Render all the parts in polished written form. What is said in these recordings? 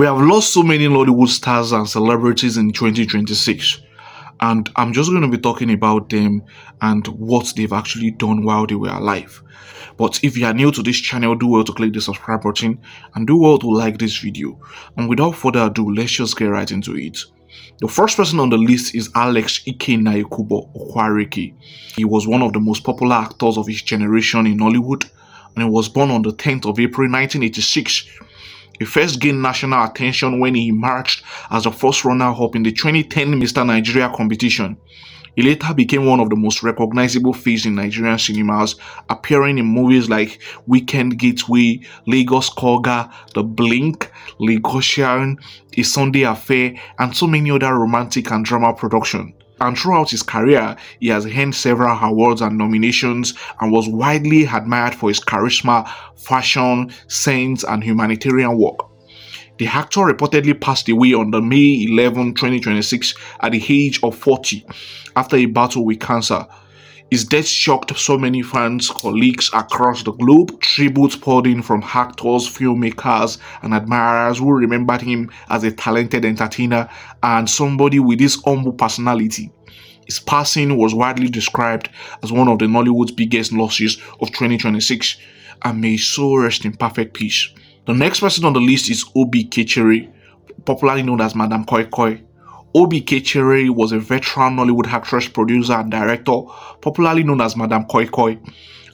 We have lost so many Nollywood stars and celebrities in 2026, and I'm just going to be talking about them and what they've actually done while they were alive. But if you are new to this channel, do well to click the subscribe button and do well to like this video. And without further ado, let's just get right into it. The first person on the list is Alexx Ekubo. He was one of the most popular actors of his generation in Nollywood, and he was born on the 10th of April 1986. He first gained national attention when he emerged as the first runner-up in the 2010 Mr. Nigeria competition. He later became one of the most recognizable faces in Nigerian cinemas, appearing in movies like Weekend Gateway, Lagos Koga, The Blink, Lagosian, A Sunday Affair, and so many other romantic and drama productions. And throughout his career, he has earned several awards and nominations and was widely admired for his charisma, fashion, sense, and humanitarian work. The actor reportedly passed away on the May 11, 2026 at the age of 40 after a battle with cancer. His death shocked so many fans, colleagues across the globe. Tributes poured in from actors, filmmakers, and admirers who remembered him as a talented entertainer and somebody with his humble personality. His passing was widely described as one of the Nollywood's biggest losses of 2026, and may his soul rest in perfect peace. The next person on the list is Oby Kechere, popularly known as Madam Koi Koi. Oby Kechere was a veteran Nollywood actress, producer, and director, popularly known as Madam Koi Koi,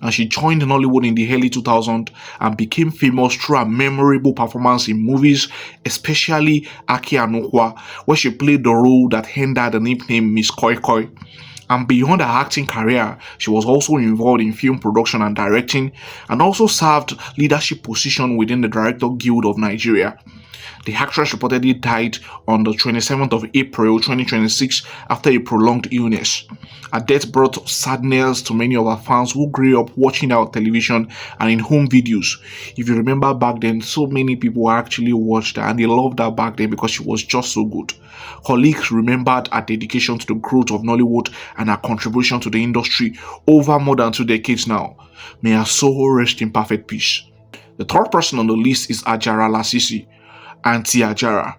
and she joined Nollywood in the early 2000s and became famous through her memorable performance in movies, especially Akiyesi, where she played the role that earned her the nickname Miss Koi Koi. And beyond her acting career, she was also involved in film production and directing, and also served leadership positions within the Director Guild of Nigeria. The actress reportedly died on the 27th of April 2026 after a prolonged illness. Her death brought sadness to many of her fans who grew up watching her on television and in home videos. If you remember back then, so many people actually watched her and they loved her back then because she was just so good. Colleagues remembered her dedication to the growth of Nollywood and her contribution to the industry over more than 2 decades now. May her soul rest in perfect peace. The third person on the list is Ajara Lasisi, Aunty Ajara,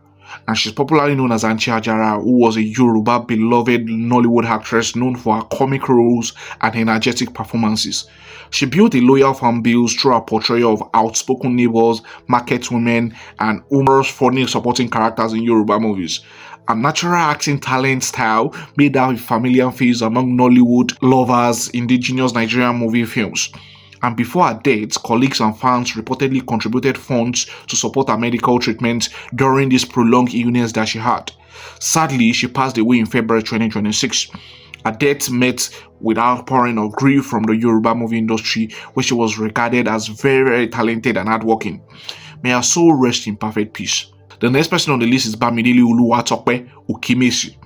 and she's popularly known as Aunty Ajara, who was a Yoruba beloved Nollywood actress known for her comic roles and energetic performances. She built a loyal fan base through her portrayal of outspoken neighbors, market women, and humorous, funny supporting characters in Yoruba movies. Her natural acting talent style made her a familiar face among Nollywood lovers, indigenous Nigerian movie films. And before her death, colleagues and fans reportedly contributed funds to support her medical treatment during this prolonged illness that she had. Sadly, she passed away in February 2026. Her death met with outpouring of grief from the Yoruba movie industry, where she was regarded as very talented and hardworking. May her soul rest in perfect peace. The next person on the list is Bamidele Okemesi.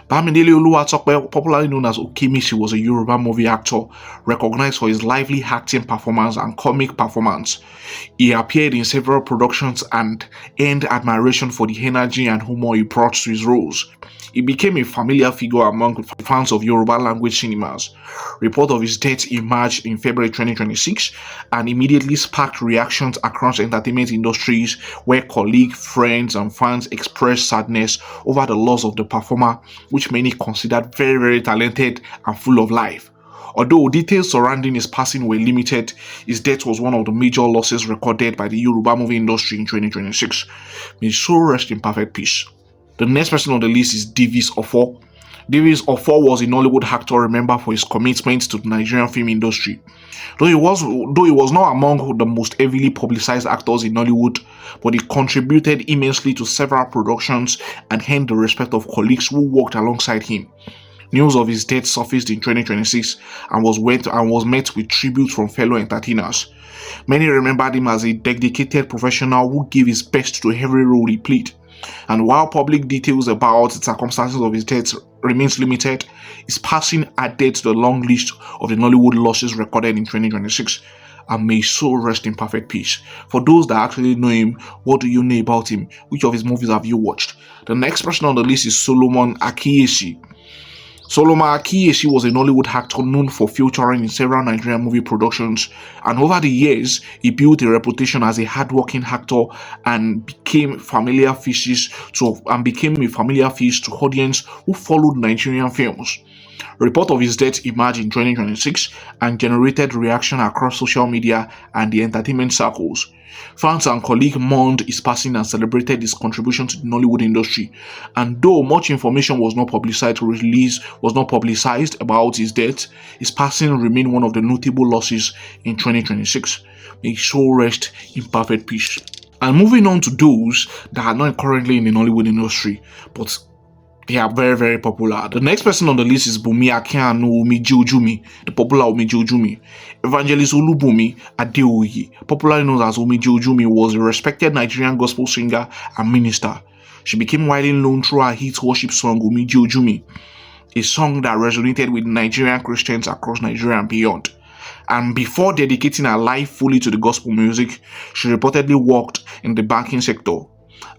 Bamidele Oluwatope, popularly known as Okemesi, was a Yoruba movie actor recognized for his lively acting performance and comic performance. He appeared in several productions and earned admiration for the energy and humor he brought to his roles. He became a familiar figure among fans of Yoruba language cinemas. Report of his death emerged in February 2026 and immediately sparked reactions across entertainment industries, where colleagues, friends, and fans expressed sadness over the loss of the performer, which many considered very talented and full of life. Although details surrounding his passing were limited, his death was one of the major losses recorded by the Yoruba movie industry in 2026. May his soul rest in perfect peace. The next person on the list is Offor. Offor was a Nollywood actor remembered for his commitment to the Nigerian film industry. Though he was not among the most heavily publicized actors in Nollywood, but he contributed immensely to several productions and earned the respect of colleagues who worked alongside him. News of his death surfaced in 2026 and was met with tributes from fellow entertainers. Many remembered him as a dedicated professional who gave his best to every role he played. And while public details about the circumstances of his death remains limited, his passing added to the long list of the Nollywood losses recorded in 2026. And may his soul rest in perfect peace. For those that actually know him, what do you know about him? Which of his movies have you watched? The next person on the list is Solomon Akiyesi. Solomon Akiyesi was a Nollywood actor known for featuring in several Nigerian movie productions, and over the years, he built a reputation as a hardworking actor and became a familiar face to audience who followed Nigerian films. A report of his death emerged in 2026 and generated reaction across social media and the entertainment circles. Fans and colleagues mourned his passing and celebrated his contribution to the Nollywood industry. And though much information was not publicized about his death, his passing remained one of the notable losses in 2026. May his soul rest in perfect peace. And moving on to those that are not currently in the Nollywood industry, but they are very, very popular. The next person on the list is Bunmi Akinnaanu, Omije Ojumi, the popular Omije Ojumi. Evangelist Bunmi Adeoye, popularly known as Omije Ojumi, was a respected Nigerian gospel singer and minister. She became widely known through her hit worship song Omije Ojumi, a song that resonated with Nigerian Christians across Nigeria and beyond. And before dedicating her life fully to the gospel music, she reportedly worked in the banking sector.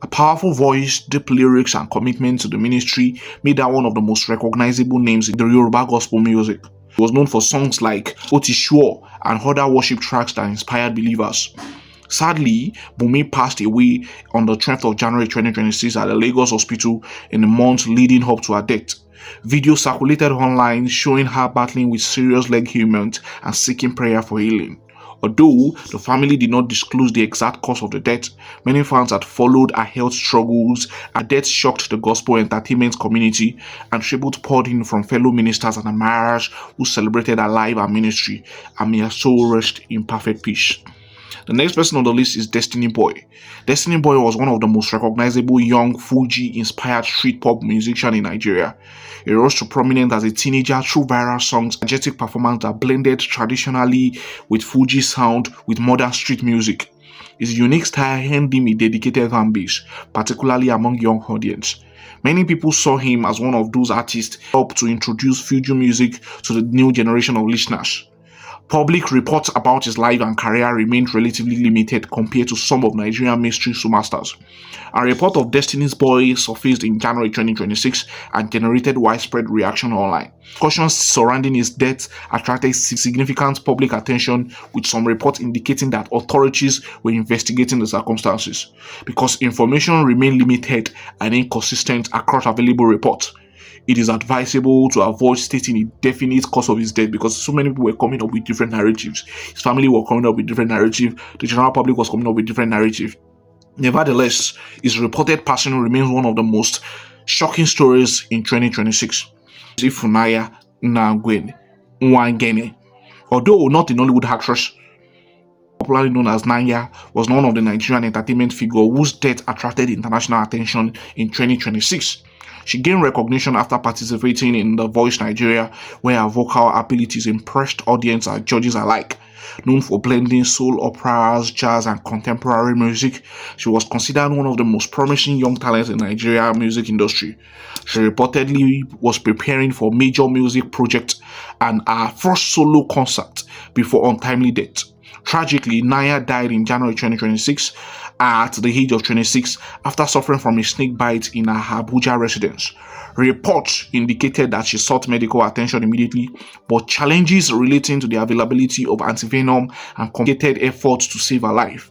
A powerful voice, deep lyrics, and commitment to the ministry made her one of the most recognizable names in the Yoruba gospel music. She was known for songs like Otishuo and other worship tracks that inspired believers. Sadly, Bunmi passed away on the 12th of January 2026 at the Lagos hospital in the months leading up to her death. Videos circulated online showing her battling with serious leg ailments and seeking prayer for healing. Although the family did not disclose the exact cause of the death, many fans had followed her health struggles. Her death shocked the gospel entertainment community, and tribute poured in from fellow ministers and admirers who celebrated her life and ministry, and may her soul rest in perfect peace. The next person on the list is Destiny Boy. Destiny Boy was one of the most recognizable young Fuji-inspired street pop musicians in Nigeria. He rose to prominence as a teenager through viral songs, energetic performance that blended traditionally with Fuji sound with modern street music. His unique style earned him a dedicated fan base, particularly among young audience. Many people saw him as one of those artists who helped to introduce Fuji music to the new generation of listeners. Public reports about his life and career remained relatively limited compared to some of Nigerian mainstream superstars. A report of Destiny's Boy surfaced in January 2026 and generated widespread reaction online. Discussions surrounding his death attracted significant public attention, with some reports indicating that authorities were investigating the circumstances. Because information remained limited and inconsistent across available reports, it is advisable to avoid stating a definite cause of his death, because so many people were coming up with different narratives. His family were coming up with different narratives. The general public was coming up with different narratives. Nevertheless, his reported passing remains one of the most shocking stories in 2026. Ifunanya Nwangene, although not a Nollywood actress, popularly known as Nanya, was one of the Nigerian entertainment figures whose death attracted international attention in 2026. She gained recognition after participating in The Voice Nigeria, where her vocal abilities impressed audience and judges alike. Known for blending soul operas, jazz, and contemporary music, she was considered one of the most promising young talents in Nigerian music industry. She reportedly was preparing for major music projects and her first solo concert before untimely death. Tragically, Naya died in January 2026 at the age of 26 after suffering from a snake bite in her Abuja residence. Reports indicated that she sought medical attention immediately, but challenges relating to the availability of antivenom and complicated efforts to save her life.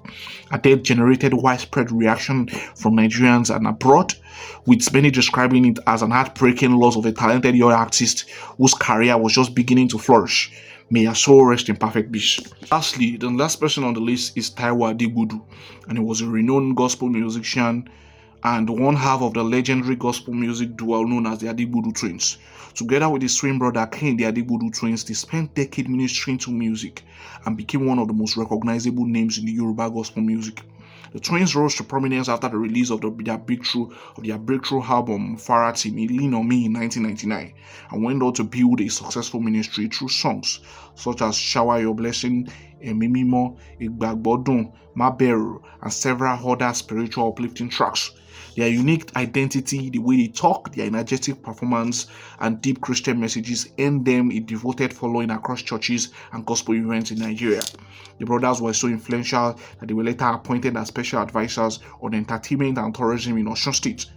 Her death generated widespread reaction from Nigerians and abroad, with many describing it as an heartbreaking loss of a talented young artist whose career was just beginning to flourish. May her soul rest in perfect peace. Lastly, the last person on the list is Taiwo Adegbodu, and he was a renowned gospel musician and one half of the legendary gospel music duo known as the Adegbodu Twins. Together with his twin brother Ken, the Adegbodu Twins, they spent decades ministering to music and became one of the most recognizable names in the Yoruba gospel music. The twins rose to prominence after the release of their breakthrough album Farati Lean on Me in 1999, and went on to build a successful ministry through songs such as Shower Your Blessing, Emimimo, Igbagbodun, Maberu, and several other spiritual uplifting tracks. Their unique identity, the way they talk, their energetic performance, and deep Christian messages earned them a devoted following across churches and gospel events in Nigeria. The brothers were so influential that they were later appointed as special advisors on entertainment and tourism in Osun State.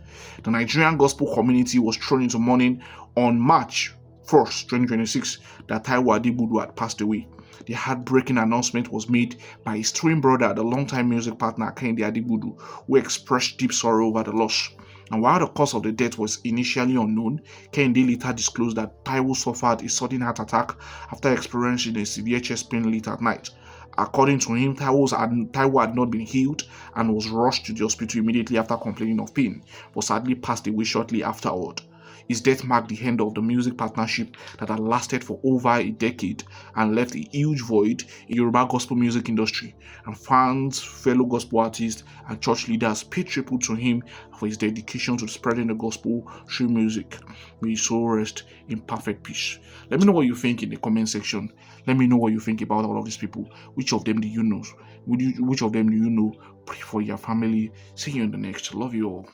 The Nigerian gospel community was thrown into mourning on March 1st, 2026, that Taiwo Adegbodu had passed away. The heartbreaking announcement was made by his twin brother, the longtime music partner Akiyesi Adegbodu, who expressed deep sorrow over the loss. And while the cause of the death was initially unknown, Kehinde later disclosed that Taiwo suffered a sudden heart attack after experiencing a severe chest pain late at night. According to him, Taiwo had not been healed and was rushed to the hospital immediately after complaining of pain, but sadly passed away shortly afterward. His death marked the end of the music partnership that had lasted for over a decade and left a huge void in Yoruba gospel music industry, and fans, fellow gospel artists, and church leaders paid tribute to him for his dedication to spreading the gospel through music. May his soul rest in perfect peace. Let me know what you think in the comment section. Let me know what you think about all of these people. Which of them do you know? Which of them do you know? Pray for your family. See you in the next. Love you all.